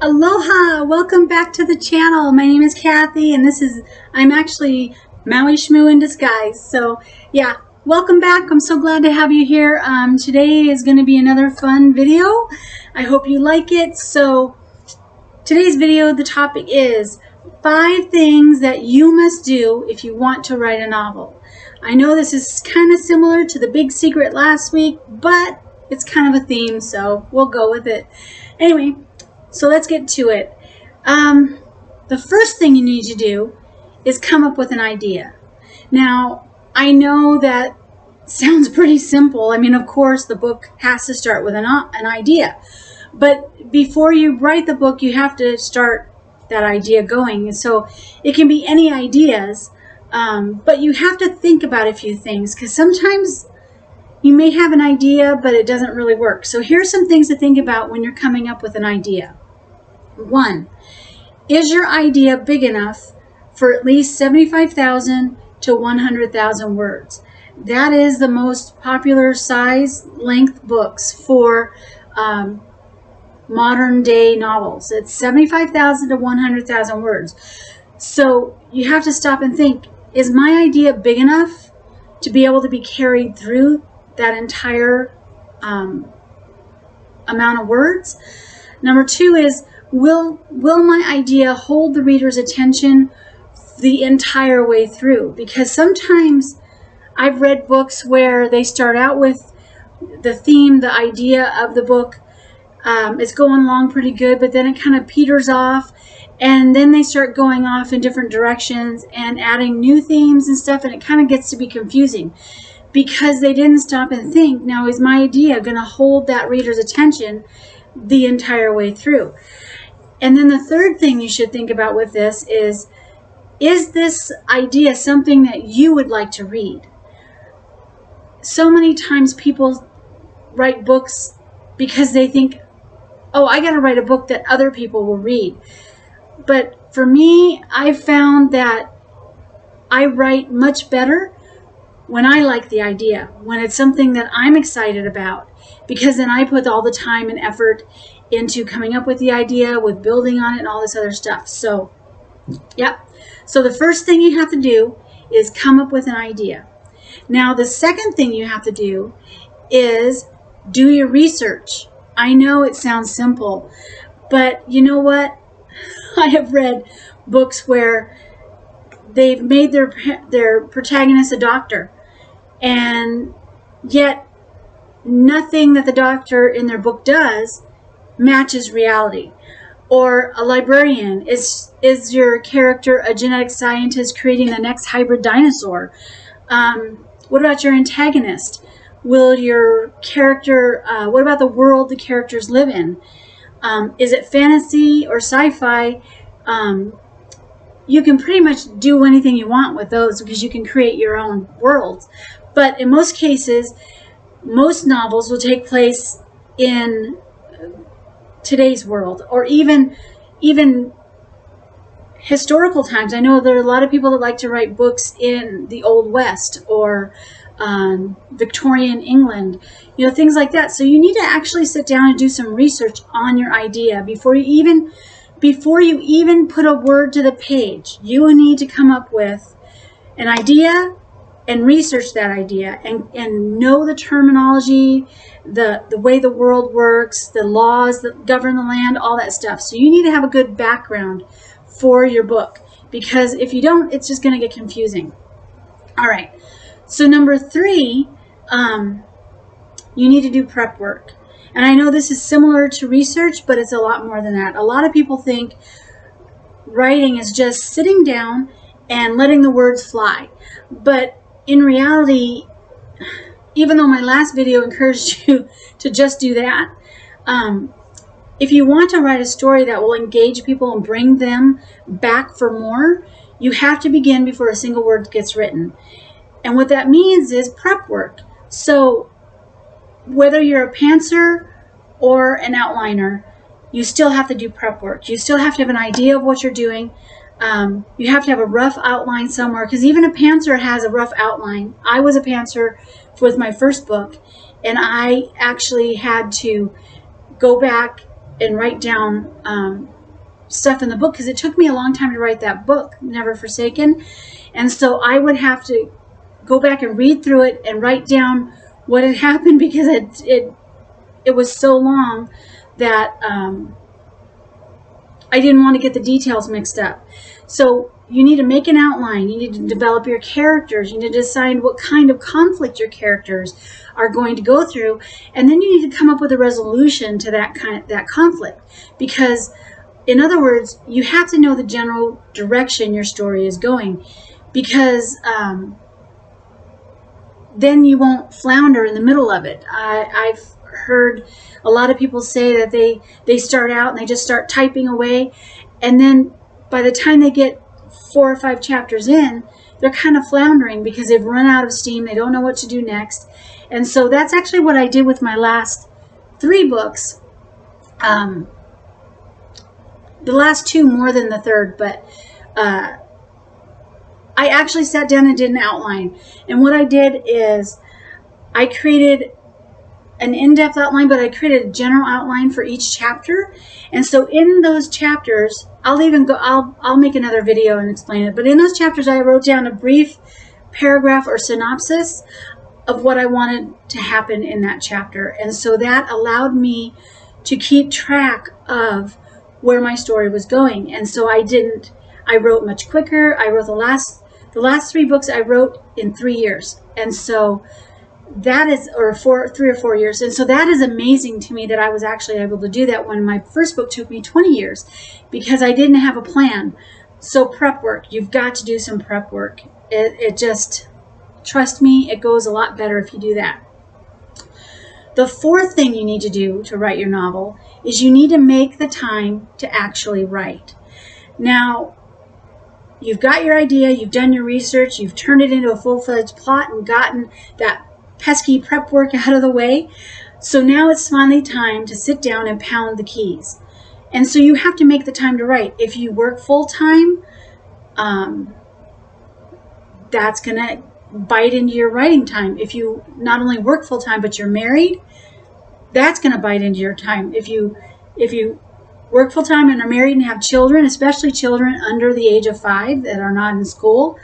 Aloha! Welcome back to the channel. My name is Kathy and I'm actually Maui Shmoo in disguise. So yeah, welcome back. I'm so glad to have you here. Today is going to be another fun video. I hope you like it. So today's video, the topic is 5 things that you must do if you want to write a novel. I know this is kind of similar to the big secret last week, but it's kind of a theme, so we'll go with it. Anyway, so let's get to it. The first thing you need to do is come up with an idea. Now, I know that sounds pretty simple. I mean, of course, the book has to start with an idea. But before you write the book, you have to start that idea going. So it can be any ideas, but you have to think about a few things, because sometimes you may have an idea, but it doesn't really work. So here's some things to think about when you're coming up with an idea. 1, is your idea big enough for at least 75,000 to 100,000 words? That is the most popular size length books for modern day novels. It's 75,000 to 100,000 words. So you have to stop and think, is my idea big enough to be able to be carried through that entire amount of words? Number 2 is, will my idea hold the reader's attention the entire way through? Because sometimes I've read books where they start out with the theme, the idea of the book. It's going along pretty good, but then it kind of peters off, and then they start going off in different directions and adding new themes and stuff, and it kind of gets to be confusing because they didn't stop and think, now is my idea going to hold that reader's attention the entire way through? And then the third thing you should think about with this is this idea something that you would like to read? So many times people write books because they think, oh, I got to write a book that other people will read. But for me, I've found that I write much better when I like the idea, when it's something that I'm excited about, because then I put all the time and effort into coming up with the idea, with building on it and all this other stuff. So, yep. So the first thing you have to do is come up with an idea. Now, the second thing you have to do is do your research. I know it sounds simple, but you know what? I have read books where they've made their protagonist a doctor, and yet nothing that the doctor in their book does matches reality. Or a librarian, is your character a genetic scientist creating the next hybrid dinosaur? What about your antagonist? Will your character, what about the world the characters live in? Is it fantasy or sci-fi? You can pretty much do anything you want with those because you can create your own worlds. But in most cases, most novels will take place in today's world, or even historical times. I know there are a lot of people that like to write books in the Old West or Victorian England, you know, things like that. So you need to actually sit down and do some research on your idea before you even put a word to the page. You need to come up with an idea and research that idea and know the terminology, the way the world works, the laws that govern the land, all that stuff. So you need to have a good background for your book, because if you don't, it's just going to get confusing. All right. So number 3, you need to do prep work. And I know this is similar to research, but it's a lot more than that. A lot of people think writing is just sitting down and letting the words fly. But in reality, even though my last video encouraged you to just do that, if you want to write a story that will engage people and bring them back for more, you have to begin before a single word gets written. And what that means is prep work. So whether you're a pantser or an outliner, you still have to do prep work. You still have to have an idea of what you're doing. You have to have a rough outline somewhere, because even a pantser has a rough outline. I was a pantser with my first book, and I actually had to go back and write down stuff in the book, because it took me a long time to write that book, Never Forsaken. And so I would have to go back and read through it and write down what had happened, because it was so long that I didn't want to get the details mixed up. So you need to make an outline. You need to develop your characters. You need to decide what kind of conflict your characters are going to go through, and then you need to come up with a resolution to that conflict. Because, in other words, you have to know the general direction your story is going, because then you won't flounder in the middle of it. I've heard a lot of people say that they start out and they just start typing away, and then by the time they get 4 or 5 chapters in, they're kind of floundering because they've run out of steam. They don't know what to do next. And so that's actually what I did with my last 3 books. The last 2 more than the 3rd, but I actually sat down and did an outline. And what I did is I created an in-depth outline, but I created a general outline for each chapter. And so in those chapters, I'll make another video and explain it. But in those chapters, I wrote down a brief paragraph or synopsis of what I wanted to happen in that chapter. And so that allowed me to keep track of where my story was going. And so I wrote much quicker. I wrote the last 3 books I wrote in 3 years. And so that is, or 3 or 4 years. And so that is amazing to me that I was actually able to do that when my first book took me 20 years, because I didn't have a plan. So prep work, you've got to do some prep work. It just, trust me, it goes a lot better if you do that. The 4th thing you need to do to write your novel is you need to make the time to actually write. Now, you've got your idea, you've done your research, you've turned it into a full-fledged plot and gotten that pesky prep work out of the way. So now it's finally time to sit down and pound the keys. And so you have to make the time to write. If you work full-time, that's going to bite into your writing time. If you not only work full-time, but you're married, that's going to bite into your time. If you work full-time and are married and have children, especially children under the age of 5 that are not in school,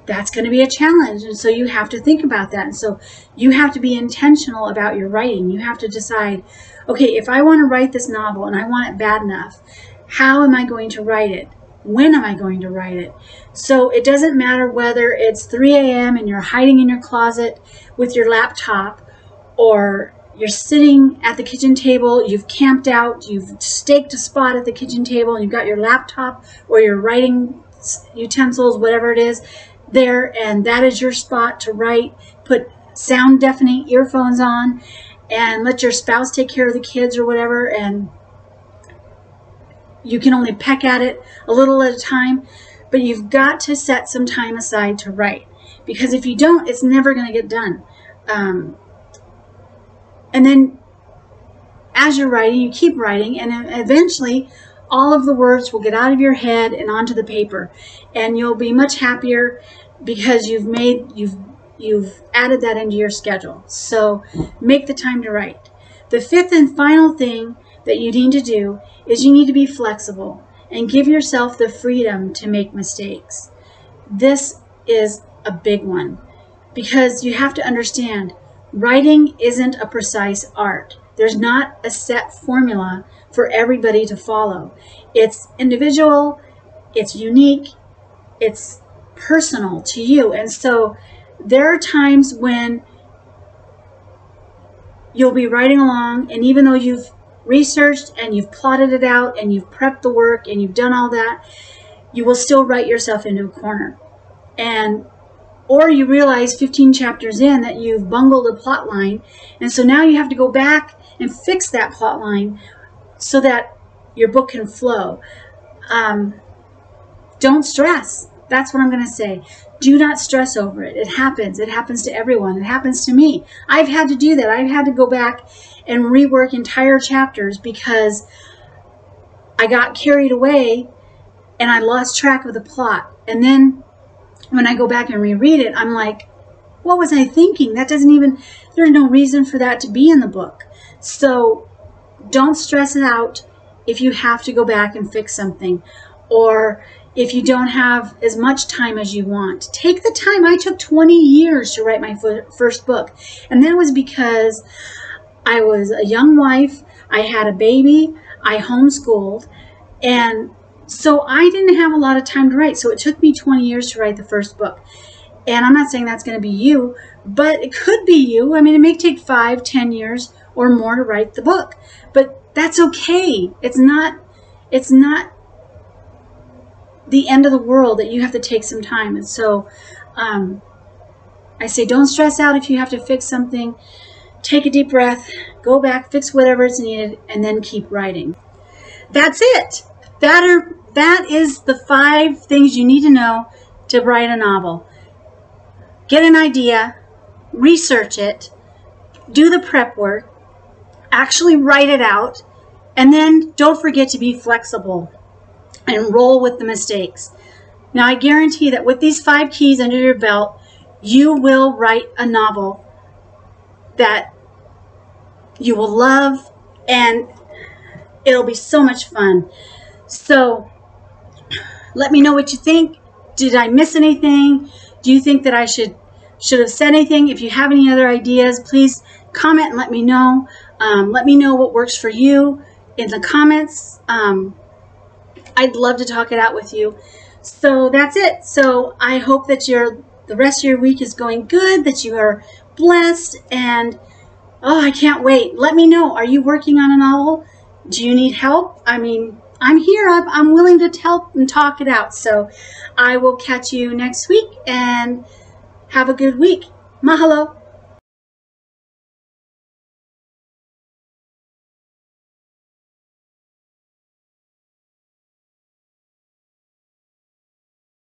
that's going to be a challenge. And so you have to think about that. And so you have to be intentional about your writing. You have to decide, okay, if I want to write this novel and I want it bad enough, how am I going to write it? When am I going to write it? So it doesn't matter whether it's 3 a.m. and you're hiding in your closet with your laptop, or you're sitting at the kitchen table, you've camped out, you've staked a spot at the kitchen table, and you've got your laptop or your writing utensils, whatever it is, there, and that is your spot to write. Put sound deafening earphones on and let your spouse take care of the kids or whatever, and you can only peck at it a little at a time, but you've got to set some time aside to write, because if you don't, it's never going to get done. And then as you're writing, you keep writing, and eventually all of the words will get out of your head and onto the paper, and you'll be much happier because you've added that into your schedule. So make the time to write. The 5th and final thing that you need to do is you need to be flexible and give yourself the freedom to make mistakes. This is a big one, because you have to understand, writing isn't a precise art. There's not a set formula for everybody to follow. It's individual, it's unique, it's personal to you. And so there are times when you'll be writing along, and even though you've researched and you've plotted it out and you've prepped the work and you've done all that, you will still write yourself into a corner. Or you realize 15 chapters in that you've bungled a plot line, and so now you have to go back and fix that plot line so that your book can flow. Don't stress. That's what I'm going to say. Do not stress over it. It happens. It happens to everyone. It happens to me. I've had to do that. I've had to go back and rework entire chapters because I got carried away and I lost track of the plot. And then when I go back and reread it, I'm like, what was I thinking? That doesn't even, there's no reason for that to be in the book. So don't stress it out if you have to go back and fix something, or if you don't have as much time as you want. Take the time. I took 20 years to write my first book, and that was because I was a young wife, I had a baby, I homeschooled, and so I didn't have a lot of time to write. So it took me 20 years to write the first book. And I'm not saying that's going to be you, but it could be you. I mean, it may take 5, 10 years or more to write the book, but that's okay. It's not the end of the world that you have to take some time. And so I say, don't stress out if you have to fix something. Take a deep breath, go back, fix whatever is needed, and then keep writing. That's it. That is the 5 things you need to know to write a novel. Get an idea, research it, do the prep work, actually write it out, and then don't forget to be flexible and roll with the mistakes. Now, I guarantee that with these 5 keys under your belt, you will write a novel that you will love, and it'll be so much fun. So let me know what you think. Did I miss anything? Do you think that I should have said anything? If you have any other ideas, please comment and let me know. Let me know what works for you in the comments. I'd love to talk it out with you. So that's it. So I hope that the rest of your week is going good, that you are blessed, and oh, I can't wait. Let me know. Are you working on a novel? Do you need help? I mean, I'm here. I'm willing to help and talk it out. So I will catch you next week, and have a good week. Mahalo.